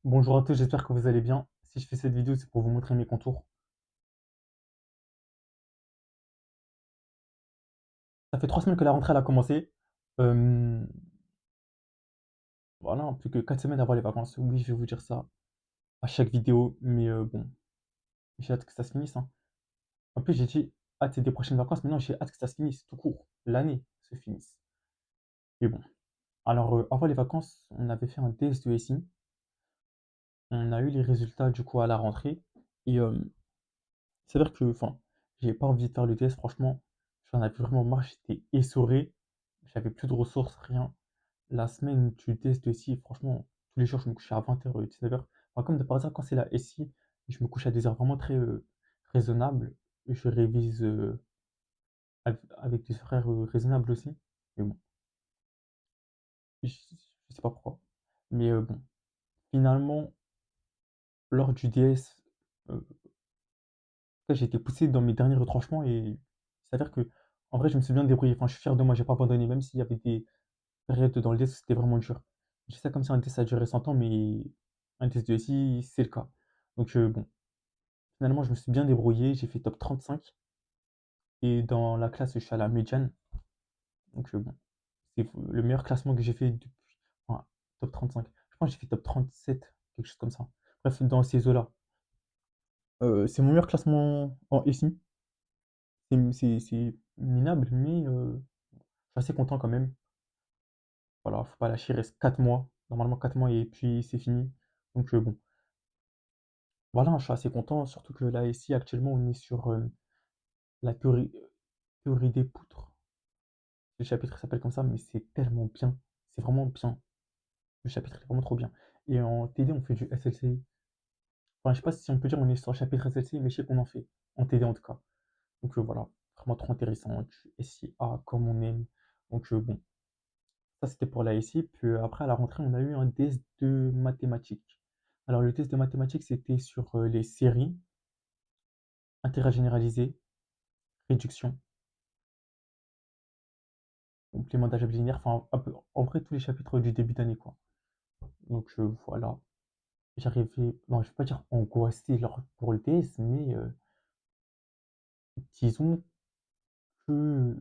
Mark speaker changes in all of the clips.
Speaker 1: Bonjour à tous, j'espère que vous allez bien. Si je fais cette vidéo, c'est pour vous montrer mes contours. Ça fait 3 semaines que la rentrée elle a commencé. Euh, voilà, plus que 4 semaines avant les vacances. Oui, je vais vous dire ça à chaque vidéo, mais bon, j'ai hâte que ça se finisse, hein. En plus, j'ai dit hâte des prochaines vacances, maintenant j'ai hâte que ça se finisse, tout court. L'année se finisse. Mais bon. Alors, avant les vacances, on avait fait un test de SI. On a eu les résultats du coup à la rentrée. Et il s'avère que, enfin, j'ai pas envie de faire le test, franchement. J'en avais vraiment marre, j'étais essoré. J'avais plus de ressources, rien. La semaine du test de SI, franchement, tous les jours, je me couchais à 20h, 19h. Enfin, comme de par hasard, quand c'est la SI, je me couche à des heures vraiment très raisonnables. Et je révise avec des frères raisonnables aussi. Mais bon, je sais pas pourquoi. Mais bon, finalement, lors du DS, j'ai été poussé dans mes derniers retranchements et il s'avère que, en vrai, je me suis bien débrouillé. Enfin, je suis fier de moi, j'ai pas abandonné, même s'il y avait des périodes dans le DS où c'était vraiment dur. Je dis ça comme si un test a duré 100 ans, mais un test de SI, c'est le cas. Donc, bon, finalement, je me suis bien débrouillé, j'ai fait top 35 et dans la classe, je suis à la médiane. Donc, bon, c'est le meilleur classement que j'ai fait depuis. Enfin, top 35. Je pense que j'ai fait top 37, quelque chose comme ça. Bref, dans ces eaux-là. C'est mon meilleur classement en SI. C'est minable, mais je suis assez content quand même. Voilà, faut pas lâcher, il reste 4 mois. Normalement 4 mois et puis c'est fini. Donc bon, voilà, je suis assez content, surtout que là ici actuellement on est sur la théorie des poutres. Le chapitre s'appelle comme ça, mais c'est tellement bien. C'est vraiment bien. Le chapitre est vraiment trop bien. Et en TD on fait du SLCI. Enfin, je sais pas si on peut dire on est sur le chapitre SLCI, mais je sais qu'on en fait. En TD en tout cas. Donc voilà, vraiment trop intéressant. Du SIA comme on aime. Donc bon, ça, c'était pour la SI. Puis après, à la rentrée, on a eu un test de mathématiques. Alors, le test de mathématiques, c'était sur les séries, intérêt généralisé, réduction, complément d'algèbre linéaire, enfin, en vrai, tous les chapitres du début d'année, quoi. Donc, voilà. J'arrivais, non, je vais pas dire angoissé pour le test, mais disons que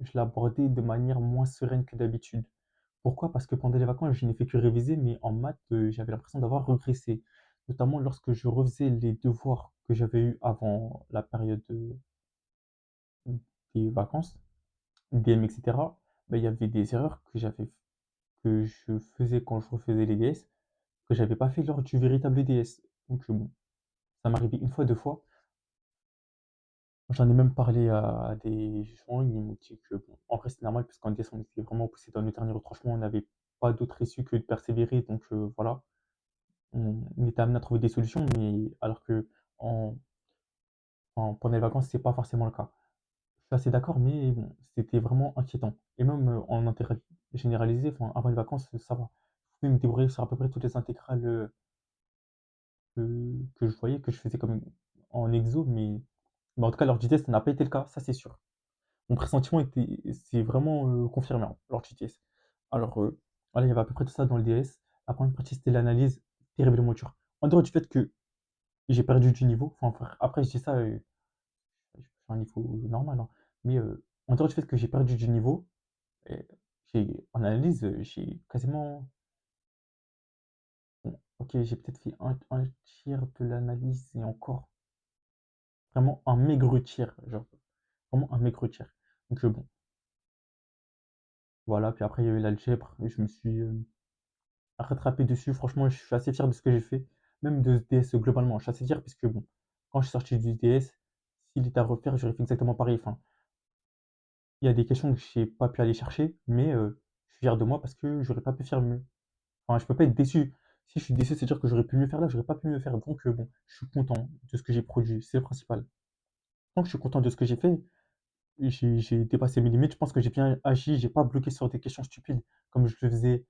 Speaker 1: je l'abordais de manière moins sereine que d'habitude. Pourquoi? Parce que pendant les vacances, je n'ai fait que réviser, mais en maths, j'avais l'impression d'avoir régressé. Notamment lorsque je refaisais les devoirs que j'avais eus avant la période des vacances, DM, etc. Ben, il y avait des erreurs que je faisais quand je refaisais les DS, que j'avais pas fait lors du véritable DS. Donc bon, ça m'arrivait une fois, deux fois. J'en ai même parlé à des gens, ils m'ont dit que bon, en vrai c'est normal parce qu'en DS on était vraiment poussé dans le dernier retranchement, on n'avait pas d'autre issue que de persévérer, donc voilà. On était amené à trouver des solutions, mais alors que en, pendant les vacances, c'est pas forcément le cas. Je suis assez d'accord, mais bon, c'était vraiment inquiétant. Et même en intérêt généralisé, enfin, avant les vacances, ça va. Je pouvais me débrouiller sur à peu près toutes les intégrales que je voyais, que je faisais comme en exo, mais en tout cas, lors du test, ça n'a pas été le cas, ça c'est sûr. Mon pressentiment c'est vraiment confirmé hein, lors du test. Alors, voilà, il y avait à peu près tout ça dans le DS. La première partie, c'était l'analyse terriblement dure. En dehors du fait que j'ai perdu du niveau. Enfin, après, je dis ça, je fais un niveau normal, hein. Mais en dehors du fait que j'ai perdu du niveau, euh, en analyse, j'ai quasiment. Bon, ok, j'ai peut-être fait un tiers de l'analyse et encore. Vraiment un maigre tiers. Genre, vraiment un maigre tiers. Donc, bon, voilà. Puis après, il y a eu l'algèbre. Et je me suis rattrapé dessus. Franchement, je suis assez fier de ce que j'ai fait. Même de ce DS globalement. Je suis assez fier parce que, bon, quand je suis sorti du DS, s'il était à refaire, j'aurais fait exactement pareil. Enfin, il y a des questions que j'ai pas pu aller chercher, mais je suis fier de moi parce que j'aurais pas pu faire mieux. Enfin, je peux pas être déçu. Si je suis déçu, c'est dire que j'aurais pu mieux faire là, j'aurais pas pu mieux faire. Donc bon, je suis content de ce que j'ai produit, c'est le principal. Tant que je suis content de ce que j'ai fait, j'ai dépassé mes limites, je pense que j'ai bien agi, j'ai pas bloqué sur des questions stupides comme je le faisais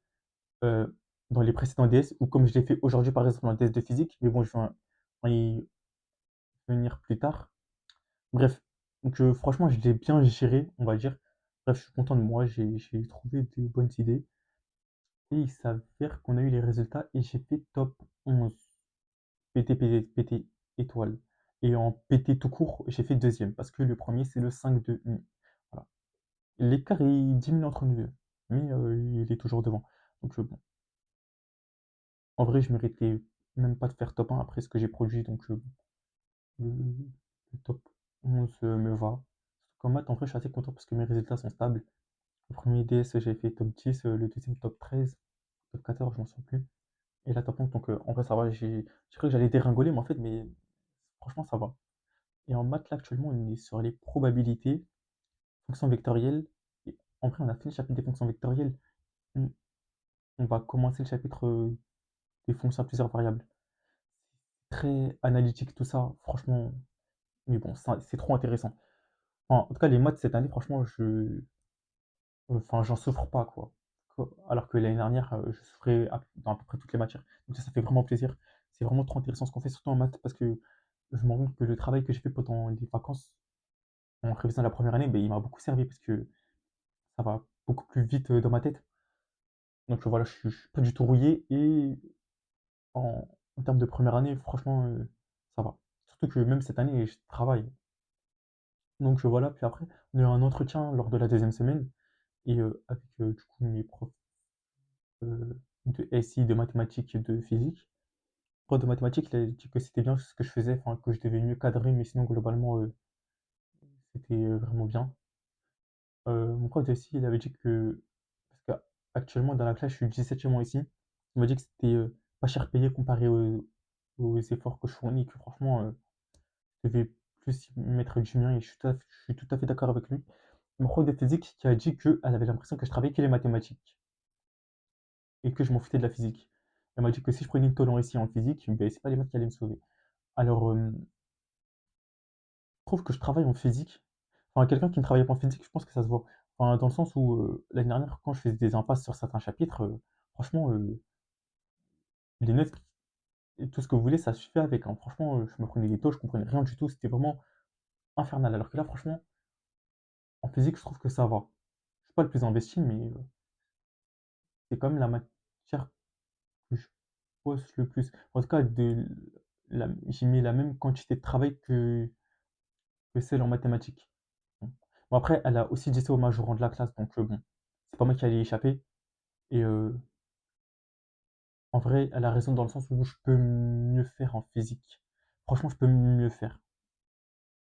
Speaker 1: euh, dans les précédents DS ou comme je l'ai fait aujourd'hui par exemple dans le DS de physique, mais bon, je vais en y venir plus tard. Bref, donc franchement, je l'ai bien géré, on va dire. Bref, je suis content de moi, j'ai trouvé de bonnes idées. et il s'avère qu'on a eu les résultats et j'ai fait top 11. PT, PT, PT étoile. Et en PT tout court, j'ai fait deuxième parce que le premier, c'est le 5-2. Voilà. L'écart est diminue entre nous deux, mais il est toujours devant. Donc bon, en vrai, je méritais même pas de faire top 1 après ce que j'ai produit, donc le, le top 11 me va. Comme maths, en vrai, je suis assez content parce que mes résultats sont stables. Le premier DS, j'ai fait top 10, le deuxième top 13, top 14, je m'en souviens plus. Et là, top 11, donc en vrai, ça va. J'ai cru que j'allais déringoler, mais en fait, mais franchement, ça va. Et en maths, là, actuellement, on est sur les probabilités, fonctions vectorielles. Et en vrai, on a fini le chapitre des fonctions vectorielles. On on va commencer le chapitre des fonctions à plusieurs variables. Très analytique, tout ça, franchement. Mais bon, c'est trop intéressant. Enfin, en tout cas, les maths cette année, franchement, enfin, j'en souffre pas, quoi. Alors que l'année dernière, je souffrais dans à peu près toutes les matières. Donc ça fait vraiment plaisir. C'est vraiment trop intéressant ce qu'on fait, surtout en maths, parce que je me rends compte que le travail que j'ai fait pendant les vacances, en révisant la première année, ben, il m'a beaucoup servi parce que ça va beaucoup plus vite dans ma tête. Donc voilà, je suis pas du tout rouillé et en termes de première année, franchement, ça va. Surtout que même cette année, je travaille. Donc voilà, puis après, on a eu un entretien lors de la deuxième semaine et avec du coup mes profs de SI, de mathématiques et de physique. Le prof de mathématiques, il a dit que c'était bien ce que je faisais, enfin que je devais mieux cadrer, mais sinon globalement, c'était vraiment bien. Mon prof de SI, il avait dit que, parce qu'actuellement dans la classe, je suis 17e ici, il m'a dit que c'était pas cher payé comparé aux efforts que je fournis, que franchement, je devais plus y mettre du mien et je suis tout à fait d'accord avec lui. Mon prof de physique qui a dit qu'elle avait l'impression que je travaillais que les mathématiques et que je m'en foutais de la physique. Elle m'a dit que si je prenais une tôle ici en physique, ben, c'est pas les maths qui allaient me sauver. Alors, je trouve que je travaille en physique. Enfin, quelqu'un qui ne travaille pas en physique, je pense que ça se voit. Enfin, dans le sens où l'année dernière, quand je faisais des impasses sur certains chapitres, franchement, les notes et tout ce que vous voulez, ça suffit avec, hein. Franchement, je me prenais des taux, je comprenais rien du tout. C'était vraiment infernal. Alors que là, franchement, en physique, je trouve que ça va. Je suis pas le plus investi, mais c'est quand même la matière que je bosse le plus. En tout cas, j'y mets la même quantité de travail que celle en mathématiques. Bon. Bon, après, elle a aussi dit ça au majorant de la classe, donc bon, c'est pas moi qui allais y échapper. Et en vrai, elle a raison dans le sens où je peux mieux faire en physique. Franchement, je peux mieux faire.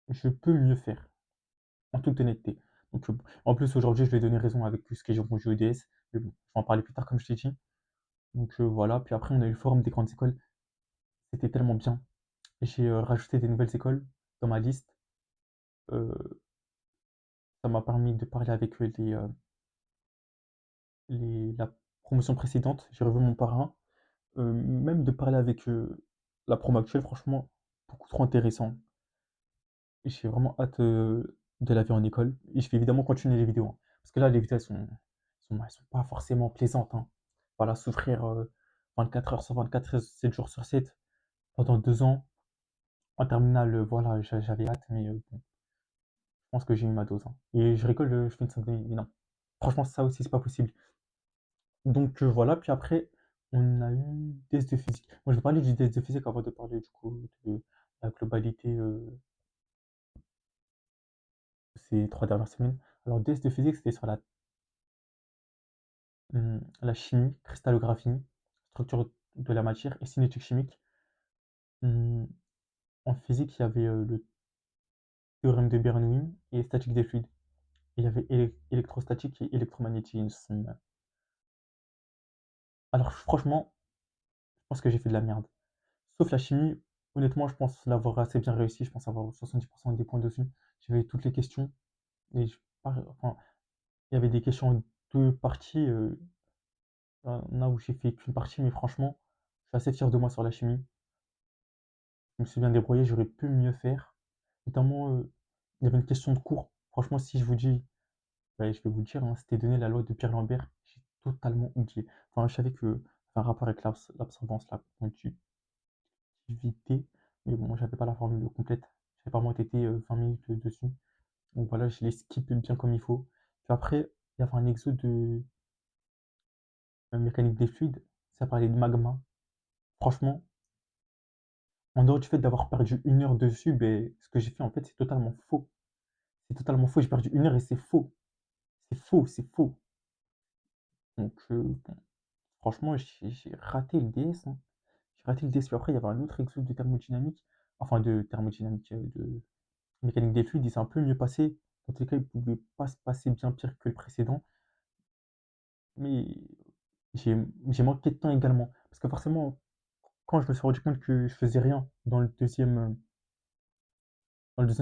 Speaker 1: Je peux mieux faire, en toute honnêteté. Donc, bon. En plus, aujourd'hui, je vais donner raison avec ce que j'ai rendu au DS. Mais bon, je vais en parler plus tard, comme je t'ai dit. Donc voilà. Puis après, on a eu le forum des grandes écoles. C'était tellement bien. J'ai rajouté des nouvelles écoles dans ma liste. Euh, Ça m'a permis de parler avec la promotion précédente. J'ai revu mon parrain. Même de parler avec la promo actuelle, franchement, beaucoup trop intéressant. J'ai vraiment hâte de la vie en école. Et je vais évidemment continuer les vidéos, hein. Parce que là, les vidéos, elles sont pas forcément plaisantes, hein. Voilà, souffrir 24 heures sur 24, 7 jours sur 7 pendant 2 ans. En terminale, voilà, j'avais hâte, mais bon, je pense que j'ai eu ma dose, hein. Et je rigole, je fais une 5 mais non. Franchement, ça aussi, c'est pas possible. Donc voilà, puis après, on a eu test de physique. Moi, je vais parler du test de physique avant de parler du coup de la globalité de ces 3 dernières semaines. Alors, test de physique, c'était sur la chimie, cristallographie, structure de la matière et cinétique chimique. Hum, En physique, il y avait le théorème de Bernoulli et statique des fluides. Et il y avait électrostatique et électromagnétisme. Alors, franchement, je pense que j'ai fait de la merde. Sauf la chimie, honnêtement, je pense l'avoir assez bien réussi. Je pense avoir 70% des points dessus. J'avais toutes les questions. Et enfin, il y avait des questions en deux parties. Il y en a où j'ai fait qu'une partie, mais franchement, je suis assez fier de moi sur la chimie. Je me suis bien débrouillé, j'aurais pu mieux faire. Notamment, il y avait une question de cours. Franchement, si je vous dis, ouais, je vais vous le dire, hein, c'était donné la loi de Pierre Lambert. J'ai totalement oublié. Enfin, je savais que ça avait un rapport avec l'absorbance, la conductivité. Mais bon, moi, j'avais pas la formule complète. J'avais pas moins été 20 minutes dessus. Donc voilà, je l'ai skip bien comme il faut. Puis après, il y avait un exo mécanique des fluides, ça parlait de magma. Franchement, en dehors du fait d'avoir perdu 1 heure dessus, ben, ce que j'ai fait en fait, c'est totalement faux. C'est totalement faux. J'ai perdu 1 heure et c'est faux. C'est faux, c'est faux. Donc, bon, franchement, j'ai raté le DS, hein. J'ai raté le DS. Puis après, il y avait un autre exo de thermodynamique, enfin de thermodynamique, de mécanique des fluides. Il s'est un peu mieux passé. Dans tous les cas, il pouvait pas se passer bien pire que le précédent. Mais j'ai j'ai manqué de temps également. Parce que forcément, quand je me suis rendu compte que je faisais rien dans le deuxième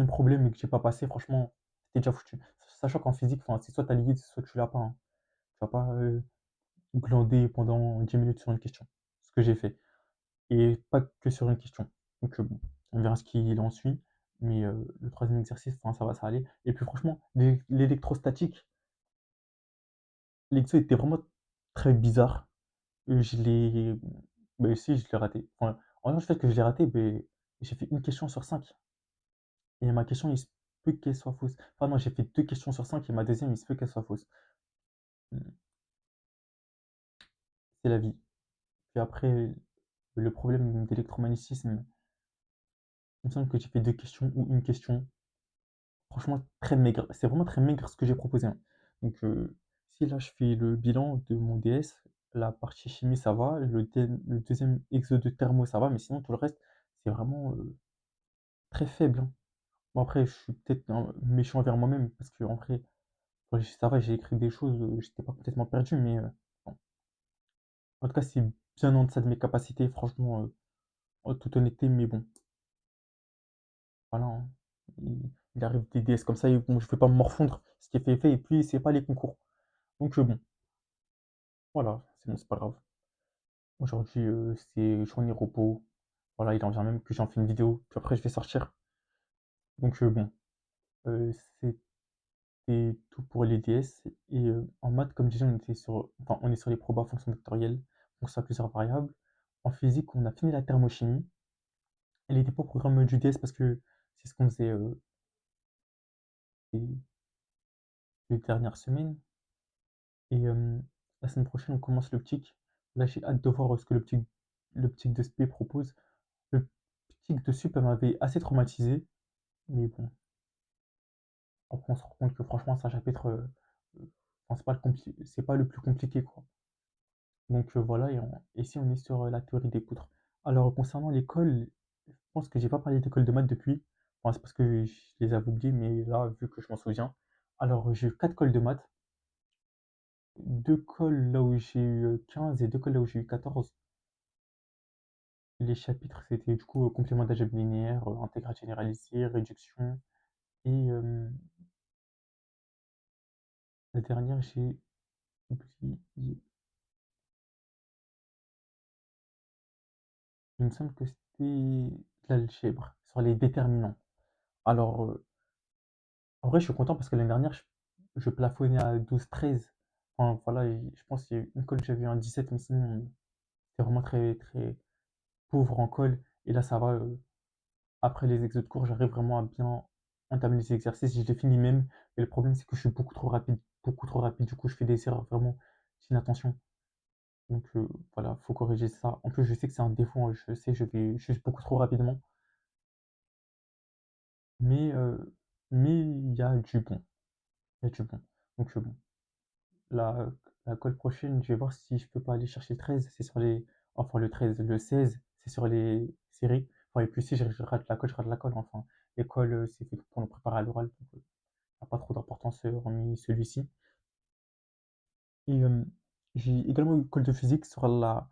Speaker 1: problème et que j'ai pas passé, franchement, c'était déjà foutu. Sachant qu'en physique, enfin, c'est soit t'as lié, soit tu l'as pas, hein. Tu vas pas glander pendant 10 minutes sur une question. Ce que j'ai fait. Et pas que sur une question. Donc bon, on verra ce qu'il en suit. Mais le troisième exercice, enfin, ça va, ça allait. Et puis franchement, l'électrostatique, l'exo était vraiment très bizarre. Je l'ai. Ben si, je l'ai raté. Enfin, en vrai, le fait que je l'ai raté, ben, j'ai fait une question sur 5. Et ma question, il se peut qu'elle soit fausse. Enfin non, j'ai fait 2 questions sur 5 et ma deuxième, il se peut qu'elle soit fausse. Hmm, c'est la vie. Puis après, le problème d'électromagnétisme, il me semble que j'ai fait 2 questions ou une question. Franchement, très maigre. C'est vraiment très maigre ce que j'ai proposé, hein. Donc, si là je fais le bilan de mon DS, la partie chimie ça va, le deuxième exo de thermo ça va, mais sinon tout le reste, c'est vraiment très faible, hein. Bon, après, je suis peut-être méchant envers moi-même, parce que en vrai, ouais, ça va, j'ai écrit des choses, j'étais pas complètement perdu, mais bon. En tout cas, c'est bien en deçà de mes capacités, franchement, en toute honnêteté, mais bon, voilà, hein. Il arrive des DS comme ça, et bon, je vais pas me morfondre, ce qui est fait est fait, et puis c'est pas les concours. Donc, bon. Voilà, c'est bon, c'est pas grave. Aujourd'hui, c'est journée repos. Voilà, il en vient même que j'en fais une vidéo, puis après je vais sortir. Donc bon, heu, c'était tout pour les DS et en maths, comme je disais, on est sur les probas fonctions vectorielles, fonctions à plusieurs variables. En physique, on a fini la thermochimie. Elle était pas au programme du DS parce que c'est ce qu'on faisait, les dernières semaines et la semaine prochaine, on commence l'optique. Là, j'ai hâte de voir, ce que l'optique de spé propose. L'optique de sup, elle m'avait assez traumatisé. Mais bon, après, on se rend compte que franchement, c'est un chapitre, enfin, c'est pas le plus compliqué, quoi. Donc voilà, et ici, on est sur la théorie des poutres. Alors, concernant l'école, je pense que j'ai pas parlé d'école de maths depuis. Enfin, c'est parce que je les avais oubliés, mais là, vu que je m'en souviens. Alors, j'ai eu 4 cols de maths, 2 cols là où j'ai eu 15 et 2 cols là où j'ai eu 14. Les chapitres, c'était du coup complément d'algèbre linéaire, intégrale généralisée, réduction, et la dernière, j'ai oublié. Il me semble que c'était de l'algèbre sur les déterminants. Alors, en vrai, je suis content parce que l'année dernière, je plafonnais à 12-13. Enfin, voilà, et je pense qu'il y a eu une colle, j'avais eu un 17, mais sinon, c'était vraiment très, très pauvre en colle. Et là, ça va. Après les exos de cours, j'arrive vraiment à bien entamer les exercices. Je les finis même. Et le problème, c'est que je suis beaucoup trop rapide. Beaucoup trop rapide. Du coup, je fais des erreurs vraiment d'inattention. Donc, voilà, faut corriger ça. En plus, je sais que c'est un défaut, hein. Je sais, je vais juste beaucoup trop rapidement. Mais, il y a du bon. Il y a du bon. Donc bon, la, la colle prochaine, je vais voir si je peux pas aller chercher le 13. C'est sur les. Enfin, le 13, le 16, c'est sur les séries. Enfin, et puis si je rate la colle, je rate la colle. Enfin, l'école, c'est fait pour nous préparer à l'oral. Donc, ça n'a pas trop d'importance hormis celui-ci. Et j'ai également eu colle de physique sur la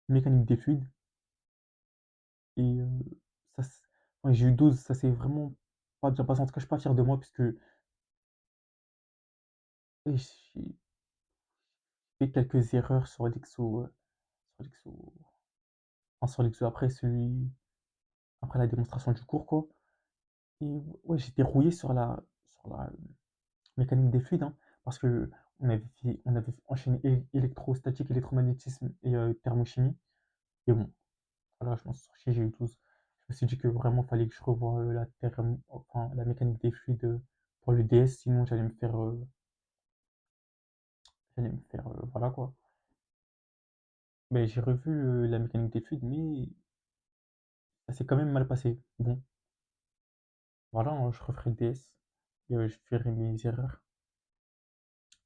Speaker 1: mécanique des fluides. Et ça, ouais, j'ai eu 12. Ça s'est vraiment pas bien passé. En tout cas, je suis pas fier de moi, puisque ouais, j'ai fait quelques erreurs sur l'exo, sur l'exo, enfin, sur l'exo après la démonstration du cours, quoi. Et ouais, j'étais rouillé sur la mécanique des fluides, hein, parce que on avait enchaîné électrostatique, électromagnétisme et thermochimie. Et bon, voilà, je m'en suis sorti, j'ai eu 12. Je me suis dit que vraiment fallait que je revoie enfin, la mécanique des fluides pour le DS, sinon j'allais me faire, voilà quoi. Mais j'ai revu, la mécanique des fluides, mais ça s'est quand même mal passé. Bon, voilà, hein, je referai le DS et je ferai mes erreurs.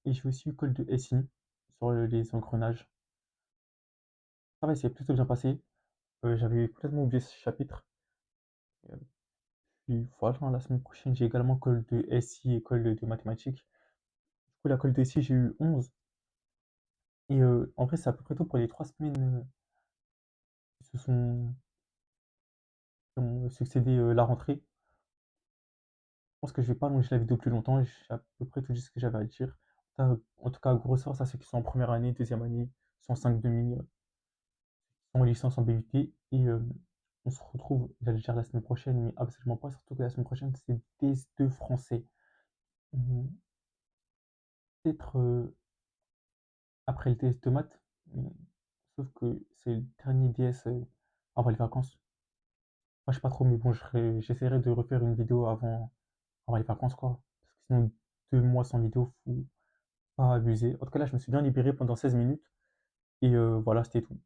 Speaker 1: Et j'ai aussi eu call de SI sur, les engrenages. Ça va, c'est plutôt bien passé. J'avais complètement oublié ce chapitre. Heu, Puis voilà, hein, la semaine prochaine, j'ai également call de SI et call de mathématiques. Du coup, la call de SI, j'ai eu 11 et en vrai, c'est à peu près tout pour les 3 semaines, qui se sont qui ont succédé, la rentrée. Je pense que je vais pas allonger la vidéo plus longtemps, j'ai à peu près tout dit ce que j'avais à dire. En tout cas, gros sort, ça ceux qui sont en première année, deuxième année, sont en 5 demi, sont en licence en BUT et on se retrouve, j'allais dire la semaine prochaine, mais absolument pas, surtout que la semaine prochaine, c'est DS2 français. Mmh, peut-être, après le DS de maths, sauf que c'est le dernier DS, avant les vacances. Moi, je sais pas trop, mais bon, j'essaierai de refaire une vidéo avant les vacances, quoi. Parce que sinon, 2 mois sans vidéo, faut pas abuser. En tout cas, là, je me suis bien libéré pendant 16 minutes et voilà, c'était tout.